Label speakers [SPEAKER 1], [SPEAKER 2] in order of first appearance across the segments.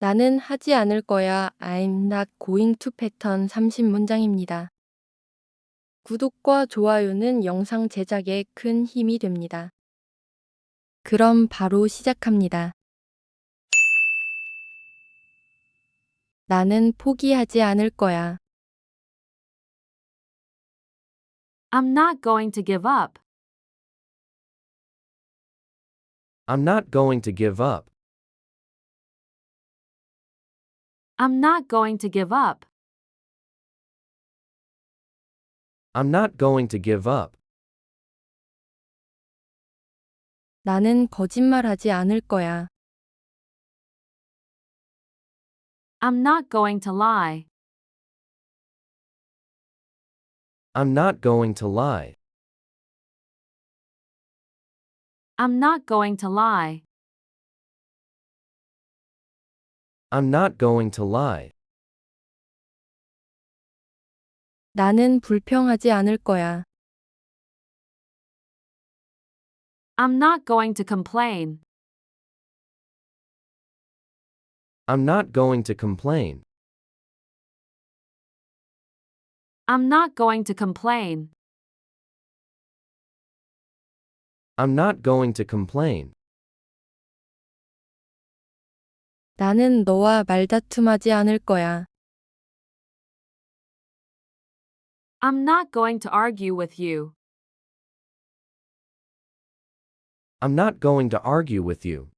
[SPEAKER 1] 나는 하지 않을 거야. I'm not going to 패턴 30문장입니다. 구독과 좋아요는 영상 제작에 큰 힘이 됩니다. 그럼 바로 시작합니다. 나는 포기하지 않을 거야.
[SPEAKER 2] I'm not going to give up.
[SPEAKER 3] I'm not going to give up.
[SPEAKER 2] I'm not going to give up.
[SPEAKER 3] I'm not going to give up.
[SPEAKER 1] 나는 거짓말하지 않을 거야.
[SPEAKER 2] I'm not going to lie.
[SPEAKER 3] I'm not going to lie.
[SPEAKER 2] I'm not going to lie.
[SPEAKER 3] I'm not going to lie.
[SPEAKER 1] 나는 불평하지 않을 거야.
[SPEAKER 2] I'm not going to complain.
[SPEAKER 3] I'm not going to complain.
[SPEAKER 2] I'm not going to complain.
[SPEAKER 3] I'm not going to complain.
[SPEAKER 1] 나는 너와 말다툼하지 않을 거야.
[SPEAKER 2] I'm not going to argue with you.
[SPEAKER 3] I'm not going to argue with you.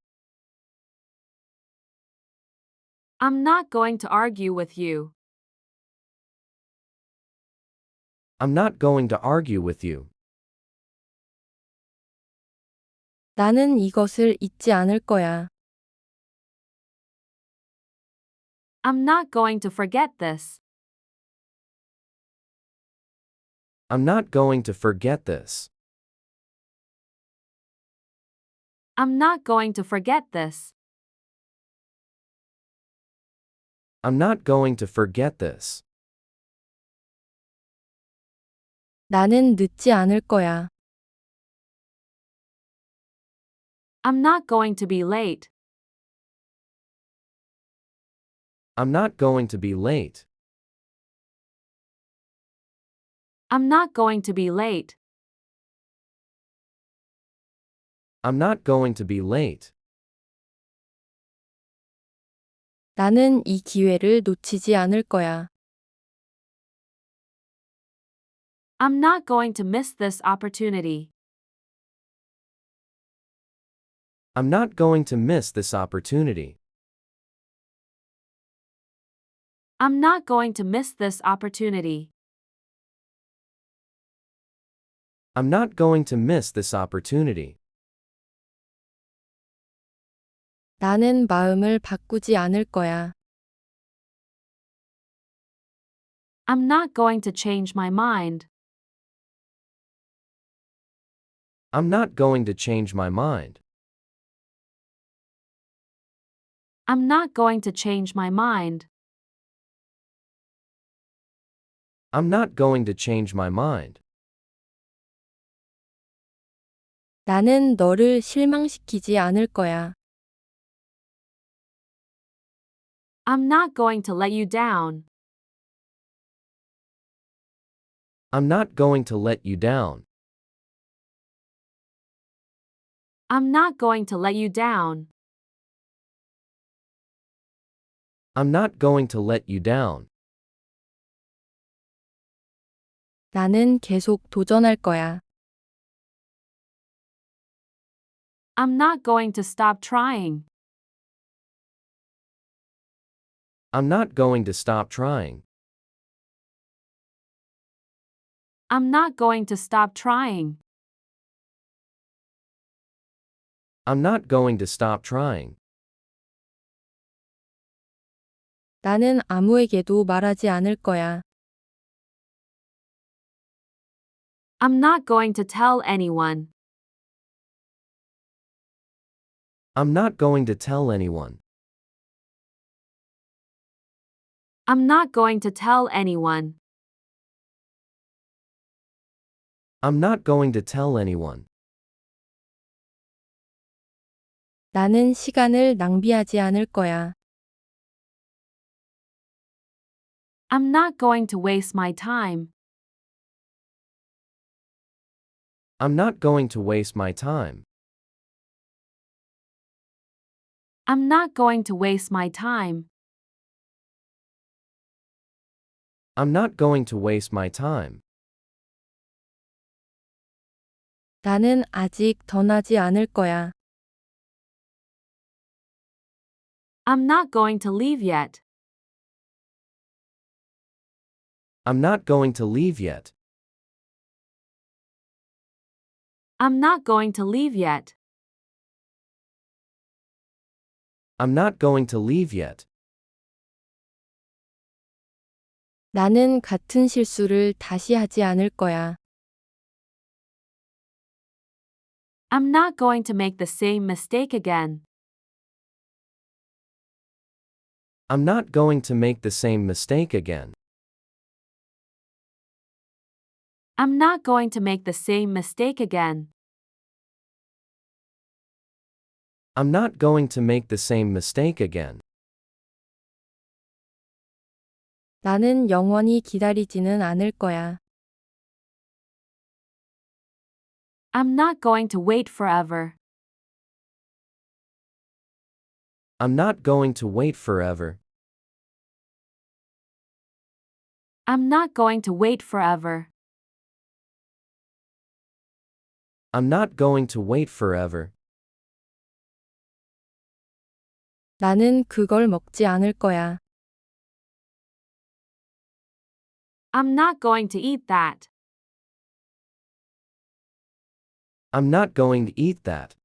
[SPEAKER 2] I'm not going to argue with you.
[SPEAKER 3] I'm not going to argue with you.
[SPEAKER 1] 나는 이것을 잊지 않을 거야.
[SPEAKER 2] I'm not going to forget this.
[SPEAKER 3] I'm not going to forget this.
[SPEAKER 2] I'm not going to forget this.
[SPEAKER 3] I'm not going to forget this.
[SPEAKER 1] 나는 늦지 않을 거야.
[SPEAKER 2] I'm not going to be late.
[SPEAKER 3] I'm not going to be late.
[SPEAKER 2] I'm not going to be late.
[SPEAKER 3] I'm not going to be late.
[SPEAKER 1] 나는 이 기회를 놓치지 않을 거야.
[SPEAKER 2] I'm not going to miss this opportunity.
[SPEAKER 3] I'm not going to miss this opportunity.
[SPEAKER 2] I'm not going to miss this opportunity.
[SPEAKER 3] I'm not going to miss this opportunity.
[SPEAKER 1] 나는 마음을 바꾸지 않을 거야.
[SPEAKER 2] I'm not going to change my mind.
[SPEAKER 3] I'm not going to change my mind.
[SPEAKER 2] I'm not going to change my mind.
[SPEAKER 3] I'm not going to change my mind.
[SPEAKER 1] 나는 너를 실망시키지 않을 거야.
[SPEAKER 2] I'm not going to let you down.
[SPEAKER 3] I'm not going to let you down.
[SPEAKER 2] I'm not going to let you down.
[SPEAKER 3] I'm not going to let you down.
[SPEAKER 1] 나는 계속 도전할 거야.
[SPEAKER 2] I'm not going to stop trying.
[SPEAKER 3] I'm not going to stop trying.
[SPEAKER 2] I'm not going to stop trying.
[SPEAKER 3] I'm not going to stop trying.
[SPEAKER 1] 나는 아무에게도 말하지 않을 거야.
[SPEAKER 2] I'm not going to tell anyone.
[SPEAKER 3] I'm not going to tell anyone.
[SPEAKER 2] I'm not going to tell anyone.
[SPEAKER 3] I'm not going to tell anyone.
[SPEAKER 1] 나는 시간을 낭비하지 않을 거야.
[SPEAKER 2] I'm not going to waste my time.
[SPEAKER 3] I'm not going to waste my time.
[SPEAKER 2] I'm not going to waste my time.
[SPEAKER 3] I'm not going to waste my time.
[SPEAKER 1] 나는 아직 떠나지 않을 거야.
[SPEAKER 2] I'm not going to leave yet.
[SPEAKER 3] I'm not going to leave yet.
[SPEAKER 2] I'm not going to leave yet.
[SPEAKER 3] I'm not going to leave yet.
[SPEAKER 1] 나는 같은 실수를 다시 하지 않을 거야.
[SPEAKER 2] I'm not going to make the same mistake again.
[SPEAKER 3] I'm not going to make the same mistake again.
[SPEAKER 2] I'm not going to make the same mistake again.
[SPEAKER 3] I'm not going to make the same mistake again.
[SPEAKER 1] 나는 영원히 기다리지는 않을 거야.
[SPEAKER 2] I'm not going to wait forever.
[SPEAKER 3] I'm not going to wait forever.
[SPEAKER 2] I'm not going to wait forever.
[SPEAKER 3] I'm not going to wait forever.
[SPEAKER 1] 나는 그걸 먹지 않을 거야.
[SPEAKER 2] I'm not going to eat that.
[SPEAKER 3] I'm not going to eat that.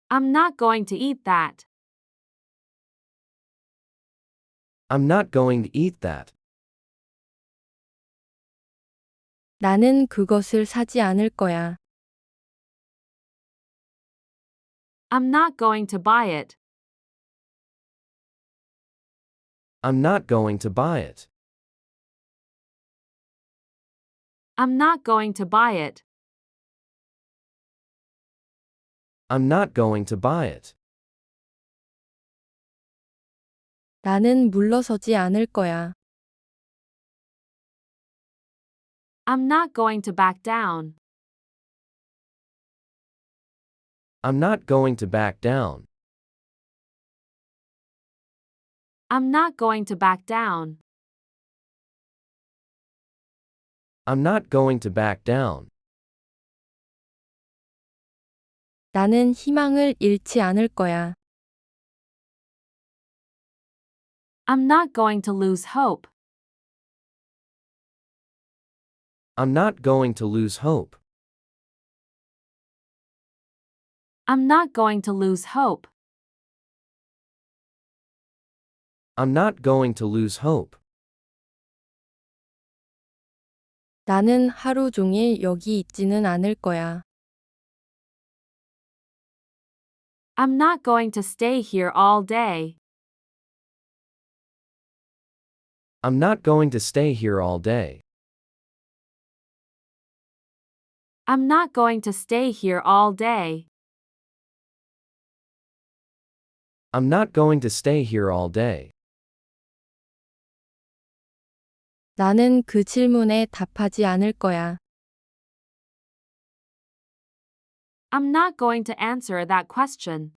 [SPEAKER 2] I'm not going to eat that.
[SPEAKER 3] I'm not going to eat that.
[SPEAKER 1] 나는 그것을 사지 않을 거야.
[SPEAKER 2] I'm not going to buy it.
[SPEAKER 3] I'm not going to buy it.
[SPEAKER 2] I'm not going to buy it.
[SPEAKER 3] I'm not going to buy it.
[SPEAKER 1] 나는 물러서지 않을 거야.
[SPEAKER 2] I'm not going to back down.
[SPEAKER 3] I'm not going to back down.
[SPEAKER 2] I'm not going to back down.
[SPEAKER 3] I'm not going to back down.
[SPEAKER 1] 나는 희망을 잃지 않을 거야.
[SPEAKER 2] I'm not going to lose hope.
[SPEAKER 3] I'm not going to lose hope.
[SPEAKER 2] I'm not going to lose hope.
[SPEAKER 3] I'm not going to lose hope.
[SPEAKER 1] 나는 하루 종일 여기 있지는 않을 거야.
[SPEAKER 2] I'm not going to stay here all day.
[SPEAKER 3] I'm not going to stay here all day.
[SPEAKER 2] I'm not going to stay here all day.
[SPEAKER 3] I'm not going to stay here all day.
[SPEAKER 1] 나는 그 질문에 답하지 않을 거야.
[SPEAKER 2] I'm not going to answer that question.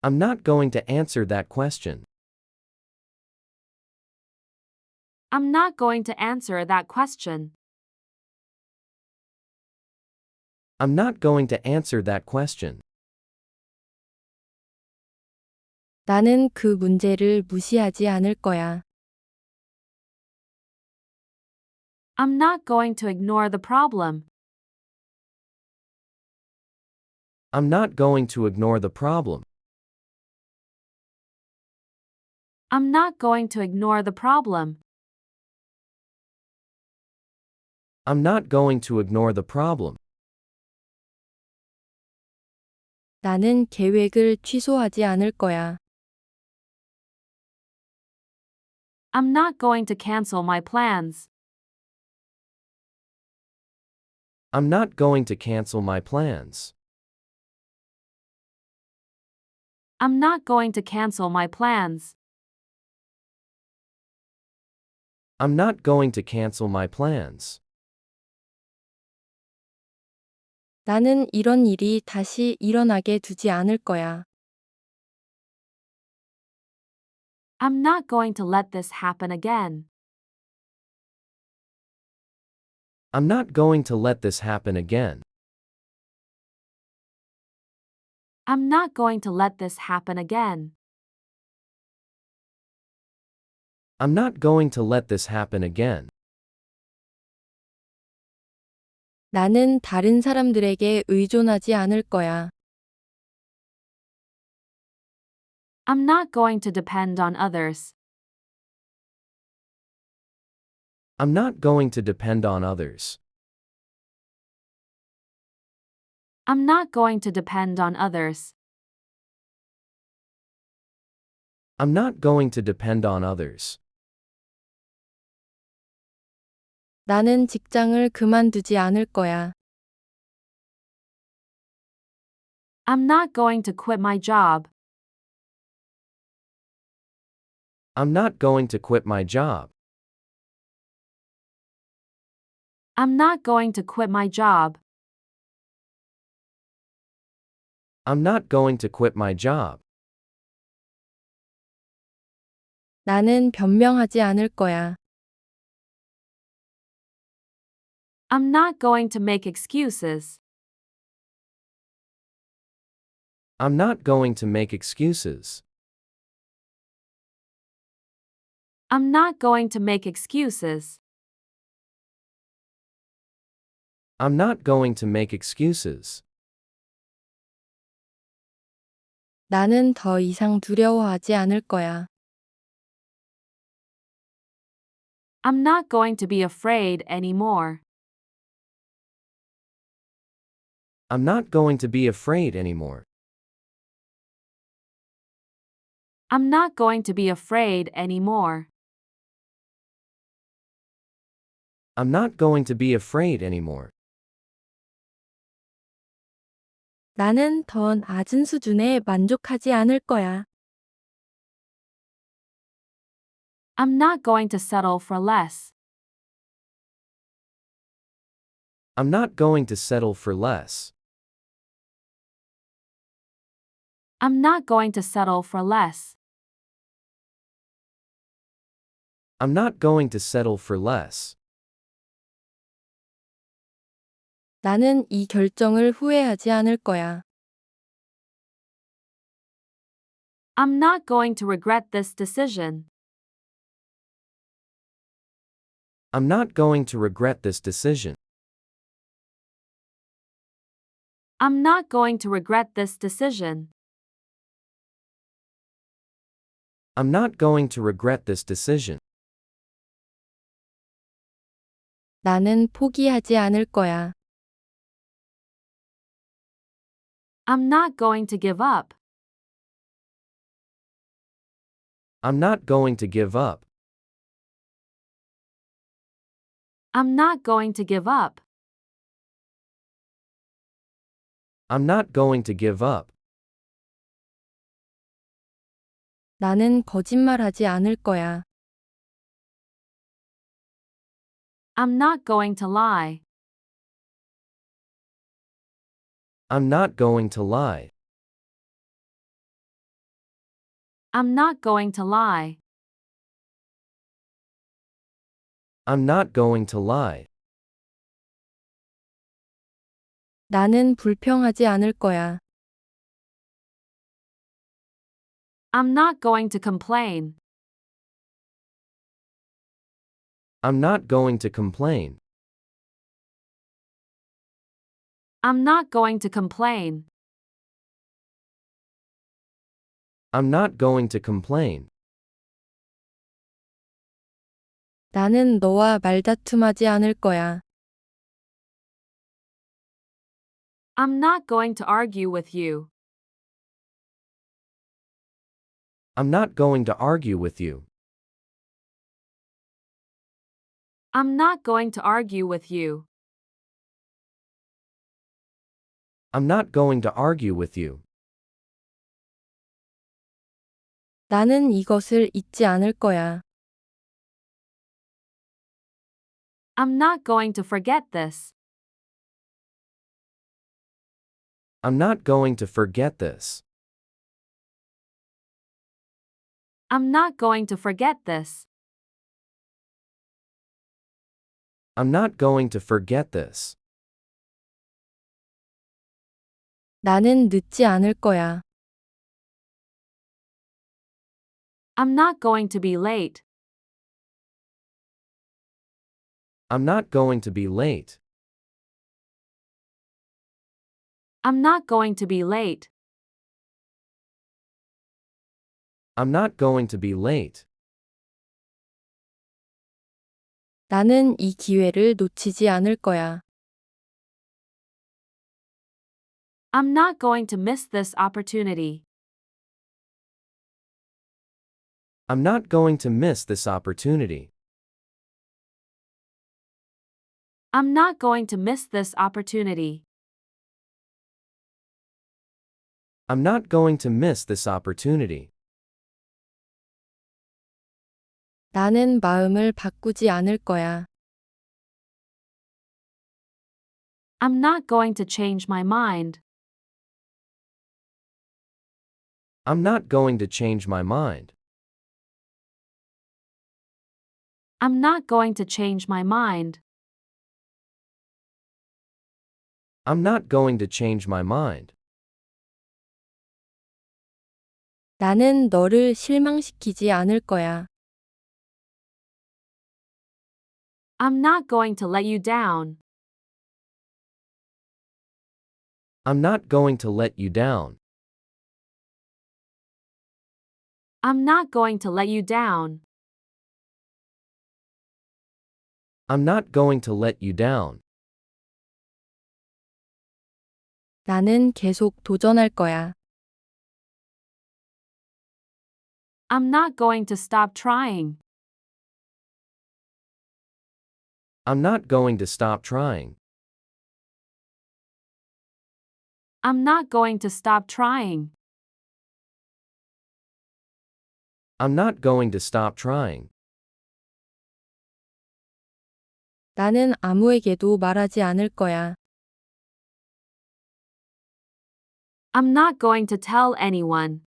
[SPEAKER 3] I'm not going to answer that question.
[SPEAKER 2] I'm not going to answer that question.
[SPEAKER 3] I'm not going to answer that question.
[SPEAKER 1] 나는 그 문제를 무시하지 않을 거야.
[SPEAKER 2] I'm not going to ignore the problem.
[SPEAKER 3] I'm not going to ignore the problem.
[SPEAKER 2] I'm not going to ignore the problem.
[SPEAKER 3] I'm not going to ignore the problem.
[SPEAKER 1] 나는 계획을 취소하지 않을 거야.
[SPEAKER 2] I'm not going to cancel my plans.
[SPEAKER 3] I'm not going to cancel my plans.
[SPEAKER 2] I'm not going to cancel my plans.
[SPEAKER 3] I'm not going to cancel my plans.
[SPEAKER 1] 나는 이런 일이 다시 일어나게 두지 않을 거야.
[SPEAKER 2] I'm not going to let this happen again.
[SPEAKER 3] I'm not going to let this happen again.
[SPEAKER 2] I'm not going to let this happen again.
[SPEAKER 3] I'm not going to let this happen again.
[SPEAKER 1] 나는 다른 사람들에게 의존하지 않을 거야.
[SPEAKER 2] I'm not going to depend on others.
[SPEAKER 3] I'm not going to depend on others.
[SPEAKER 2] I'm not going to depend on others.
[SPEAKER 3] I'm not going to depend on others.
[SPEAKER 1] 나는 직장을 그만두지 않을 거야.
[SPEAKER 2] I'm not going to quit my job.
[SPEAKER 3] I'm not going to quit my job.
[SPEAKER 2] I'm not going to quit my job.
[SPEAKER 3] I'm not going to quit my job.
[SPEAKER 1] 나는 변명하지 않을 거야.
[SPEAKER 2] I'm not going to make excuses.
[SPEAKER 3] I'm not going to make excuses.
[SPEAKER 2] I'm not going to make excuses.
[SPEAKER 3] I'm not going to make excuses.
[SPEAKER 1] 나는 더 이상 두려워하지 않을 거야.
[SPEAKER 2] I'm not going to be afraid anymore.
[SPEAKER 3] I'm not going to be afraid anymore.
[SPEAKER 2] I'm not going to be afraid anymore.
[SPEAKER 3] I'm not going to be afraid anymore.
[SPEAKER 1] 나는 더 낮은 수준에 만족하지 않을 거야.
[SPEAKER 2] I'm not going to settle for less.
[SPEAKER 3] I'm not going to settle for less.
[SPEAKER 2] I'm not going to settle for less.
[SPEAKER 3] I'm not going to settle for less.
[SPEAKER 1] 나는 이 결정을 후회하지 않을 거야.
[SPEAKER 2] I'm not going to regret this decision.
[SPEAKER 3] I'm not going to regret this decision.
[SPEAKER 2] I'm not going to regret this decision.
[SPEAKER 3] I'm not going to regret this decision.
[SPEAKER 1] 나는 포기하지 않을 거야.
[SPEAKER 2] I'm not going to give up.
[SPEAKER 3] I'm not going to give up.
[SPEAKER 2] I'm not going to give up.
[SPEAKER 3] I'm not going to give up.
[SPEAKER 1] 나는 거짓말하지 않을 거야.
[SPEAKER 2] I'm not going to lie.
[SPEAKER 3] I'm not going to lie.
[SPEAKER 2] I'm not going to lie.
[SPEAKER 3] I'm not going to lie.
[SPEAKER 1] 나는 불평하지 않을 거야.
[SPEAKER 2] I'm not going to complain.
[SPEAKER 3] I'm not going to complain.
[SPEAKER 2] I'm not going to complain.
[SPEAKER 3] I'm not going to complain.
[SPEAKER 1] 나는 너와 말다툼하지 않을 거야.
[SPEAKER 2] I'm not going to argue with you.
[SPEAKER 3] I'm not going to argue with you.
[SPEAKER 2] I'm not going to argue with you.
[SPEAKER 3] I'm not going to argue with you.
[SPEAKER 1] 나는 이것을 잊지 않을 거야.
[SPEAKER 2] I'm not going to forget this.
[SPEAKER 3] I'm not going to forget this.
[SPEAKER 2] I'm not going to forget this.
[SPEAKER 3] I'm not going to forget this.
[SPEAKER 1] 나는 늦지 않을 거야.
[SPEAKER 2] I'm not going to be late.
[SPEAKER 3] I'm not going to be late.
[SPEAKER 2] I'm not going to be late.
[SPEAKER 3] I'm not going to be late.
[SPEAKER 1] 나는 이 기회를 놓치지 않을 거야.
[SPEAKER 2] I'm not going to miss this opportunity.
[SPEAKER 3] I'm not going to miss this opportunity.
[SPEAKER 2] I'm not going to miss this opportunity.
[SPEAKER 3] I'm not going to miss this opportunity.
[SPEAKER 1] 나는 마음을 바꾸지 않을 거야.
[SPEAKER 2] I'm not going to change my mind.
[SPEAKER 3] I'm not going to change my mind.
[SPEAKER 2] I'm not going to change my mind.
[SPEAKER 3] I'm not going to change my mind.
[SPEAKER 1] 나는 너를 실망시키지 않을 거야.
[SPEAKER 2] I'm not going to let you down.
[SPEAKER 3] I'm not going to let you down.
[SPEAKER 2] I'm not going to let you down.
[SPEAKER 3] I'm not going to let you down.
[SPEAKER 1] 나는 계속 도전할 거야.
[SPEAKER 2] I'm not going to stop trying.
[SPEAKER 3] I'm not going to stop trying.
[SPEAKER 2] I'm not going to stop trying.
[SPEAKER 3] I'm not going to stop trying.
[SPEAKER 1] 나는 아무에게도 말하지 않을 거야.
[SPEAKER 2] I'm not going to tell anyone.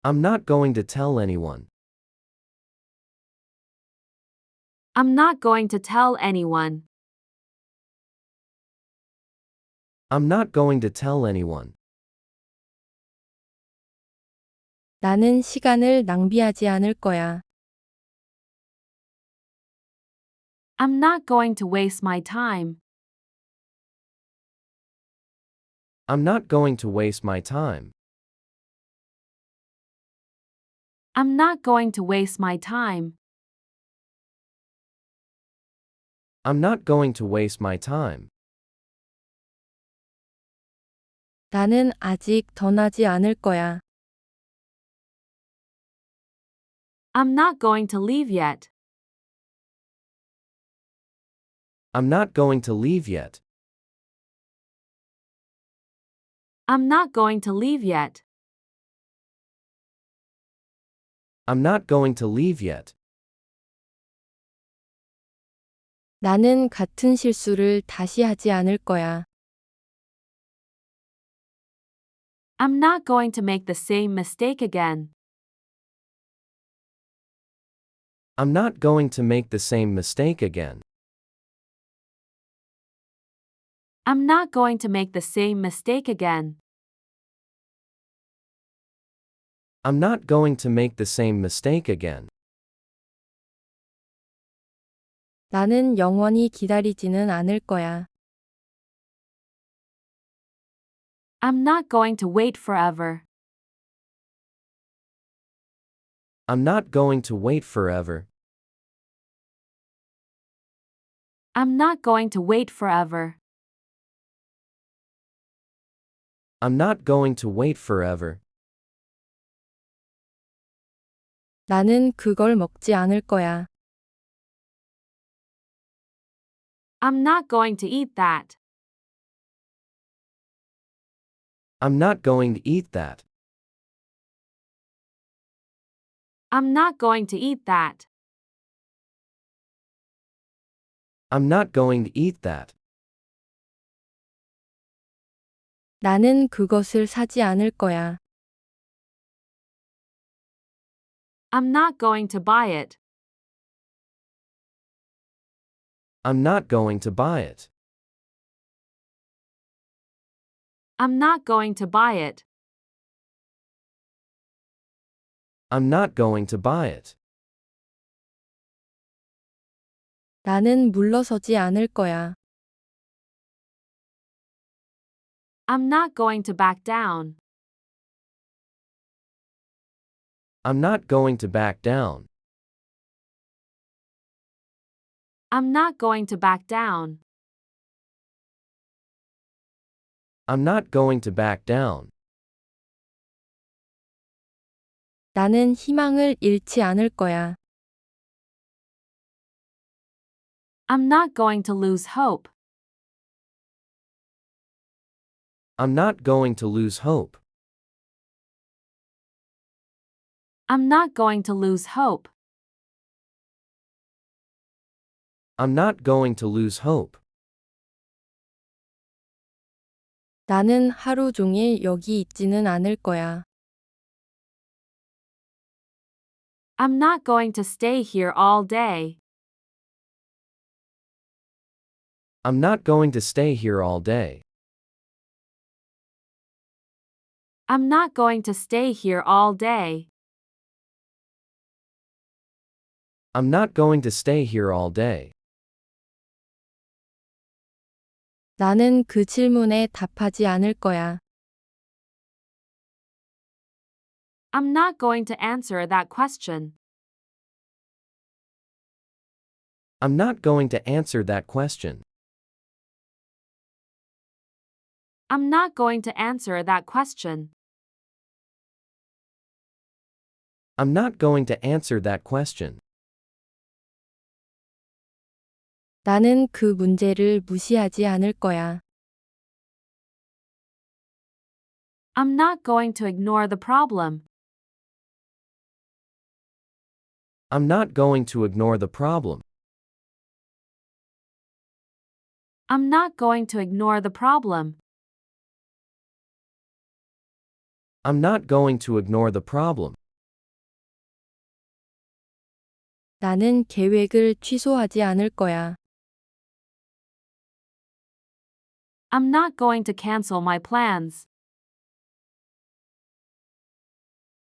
[SPEAKER 3] I'm not going to tell anyone.
[SPEAKER 2] I'm not going to tell anyone.
[SPEAKER 3] I'm not going to tell anyone.
[SPEAKER 1] 나는 시간을 낭비하지 않을 거야.
[SPEAKER 2] I'm not going to waste my time.
[SPEAKER 3] I'm not going to waste my time.
[SPEAKER 2] I'm not going to waste my time.
[SPEAKER 3] I'm not going to waste my time.
[SPEAKER 1] 나는 아직 떠나지 않을 거야.
[SPEAKER 2] I'm not going to leave yet.
[SPEAKER 3] I'm not going to leave yet.
[SPEAKER 2] I'm not going to leave yet.
[SPEAKER 3] I'm not going to leave yet.
[SPEAKER 1] 나는 같은 실수를 다시 하지 않을 거야.
[SPEAKER 2] I'm not going to make the same mistake again.
[SPEAKER 3] I'm not going to make the same mistake again.
[SPEAKER 2] I'm not going to make the same mistake again.
[SPEAKER 3] I'm not going to make the same mistake again.
[SPEAKER 1] 나는 영원히 기다리지는 않을 거야.
[SPEAKER 2] I'm not going to wait forever.
[SPEAKER 3] I'm not going to wait forever.
[SPEAKER 2] I'm not going to wait forever.
[SPEAKER 3] I'm not going to wait forever.
[SPEAKER 1] 나는 그걸 먹지 않을 거야.
[SPEAKER 2] I'm not going to eat that.
[SPEAKER 3] I'm not going to eat that.
[SPEAKER 2] I'm not going to eat that.
[SPEAKER 3] I'm not going to eat that.
[SPEAKER 1] 나는 그것을 사지 않을 거야.
[SPEAKER 2] I'm not going to buy it.
[SPEAKER 3] I'm not going to buy it.
[SPEAKER 2] I'm not going to buy it.
[SPEAKER 3] I'm not going to buy it.
[SPEAKER 1] 나는 물러서지 않을 거야.
[SPEAKER 2] I'm not going to back down.
[SPEAKER 3] I'm not going to back down.
[SPEAKER 2] I'm not going to back down.
[SPEAKER 3] I'm not going to back down.
[SPEAKER 1] 나는 희망을 잃지 않을 거야.
[SPEAKER 2] I'm not going to lose hope.
[SPEAKER 3] I'm not going to lose hope.
[SPEAKER 2] I'm not going to lose hope.
[SPEAKER 3] I'm not going to lose hope.
[SPEAKER 1] 나는 하루 종일 여기 있지는 않을 거야.
[SPEAKER 2] I'm not going to stay here all day.
[SPEAKER 3] I'm not going to stay here all day.
[SPEAKER 2] I'm not going to stay here all day.
[SPEAKER 3] I'm not going to stay here all day.
[SPEAKER 1] 나는 그 질문에 답하지 않을 거야.
[SPEAKER 2] I'm not going to answer that question.
[SPEAKER 3] I'm not going to answer that question.
[SPEAKER 2] I'm not going to answer that question.
[SPEAKER 3] I'm not going to answer that question.
[SPEAKER 1] 나는 그 문제를 무시하지 않을 거야.
[SPEAKER 2] I'm not going to ignore the problem.
[SPEAKER 3] I'm not going to ignore the problem.
[SPEAKER 2] I'm not going to ignore the problem.
[SPEAKER 3] I'm not going to ignore the problem.
[SPEAKER 1] 나는 계획을 취소하지 않을 거야.
[SPEAKER 2] I'm not going to cancel my plans.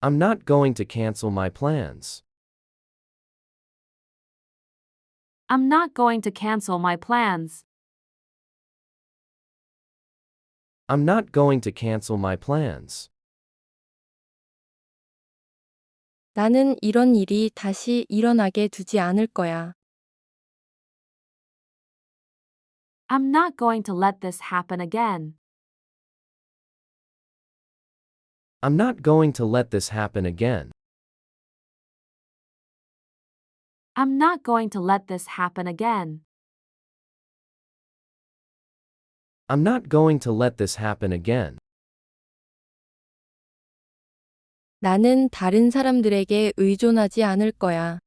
[SPEAKER 3] I'm not going to cancel my plans.
[SPEAKER 2] I'm not going to cancel my plans.
[SPEAKER 3] I'm not going to cancel my plans.
[SPEAKER 1] 나는 이런 일이 다시 일어나게 두지 않을 거야.
[SPEAKER 2] I'm not going to let this happen again.
[SPEAKER 3] I'm not going to let this happen again.
[SPEAKER 2] I'm not going to let this happen again.
[SPEAKER 3] I'm not going to let this happen again.
[SPEAKER 1] 나는 다른 사람들에게 의존하지 않을 거야.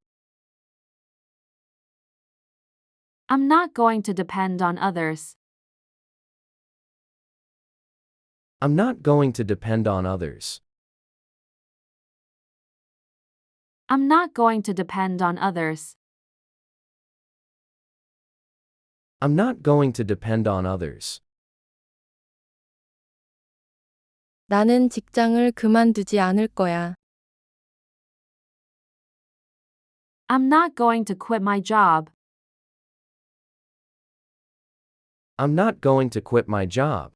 [SPEAKER 2] I'm not going to depend on others.
[SPEAKER 3] I'm not going to depend on others.
[SPEAKER 2] I'm not going to depend on others.
[SPEAKER 3] I'm not going to depend on others.
[SPEAKER 1] 나는 직장을 그만두지 않을 거야.
[SPEAKER 2] I'm not going to quit my job.
[SPEAKER 3] I'm not going to quit my job.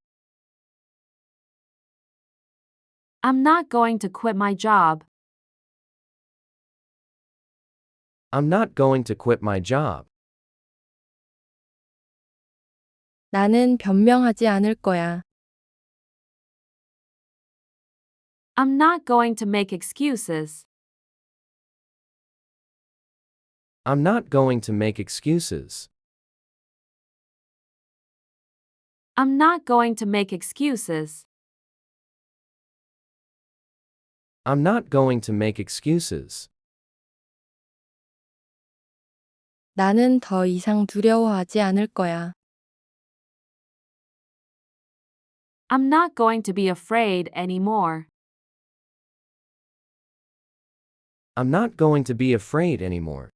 [SPEAKER 2] I'm not going to quit my job.
[SPEAKER 3] I'm not going to quit my job.
[SPEAKER 1] 나는 변명하지 않을 거야.
[SPEAKER 2] I'm not going to make excuses.
[SPEAKER 3] I'm not going to make excuses.
[SPEAKER 2] I'm not going to make excuses.
[SPEAKER 3] I'm not going to make excuses.
[SPEAKER 1] 나는 더 이상 두려워하지 않을 거야.
[SPEAKER 2] I'm not going to be afraid anymore.
[SPEAKER 3] I'm not going to be afraid anymore.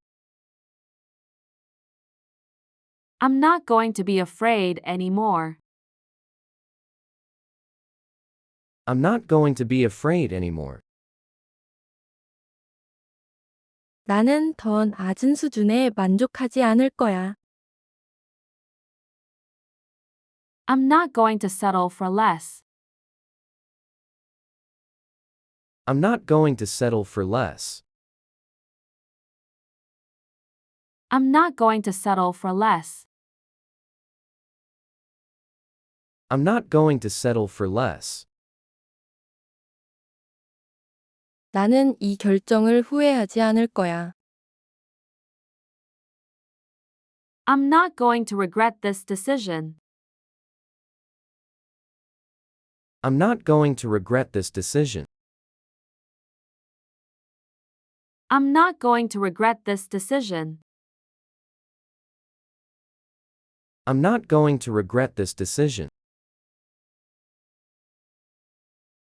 [SPEAKER 2] I'm not going to be afraid anymore.
[SPEAKER 3] I'm not going to be afraid anymore.
[SPEAKER 1] 나는 더 낮은 수준에 만족하지 않을 거야.
[SPEAKER 2] I'm not going to settle for less.
[SPEAKER 3] I'm not going to settle for less.
[SPEAKER 2] I'm not going to settle for less.
[SPEAKER 3] I'm not going to settle for less.
[SPEAKER 1] 나는 이 결정을 후회하지 않을 거야.
[SPEAKER 2] I'm not going to regret this decision.
[SPEAKER 3] I'm not going to regret this decision.
[SPEAKER 2] I'm not going to regret this decision.
[SPEAKER 3] I'm not going to regret this decision.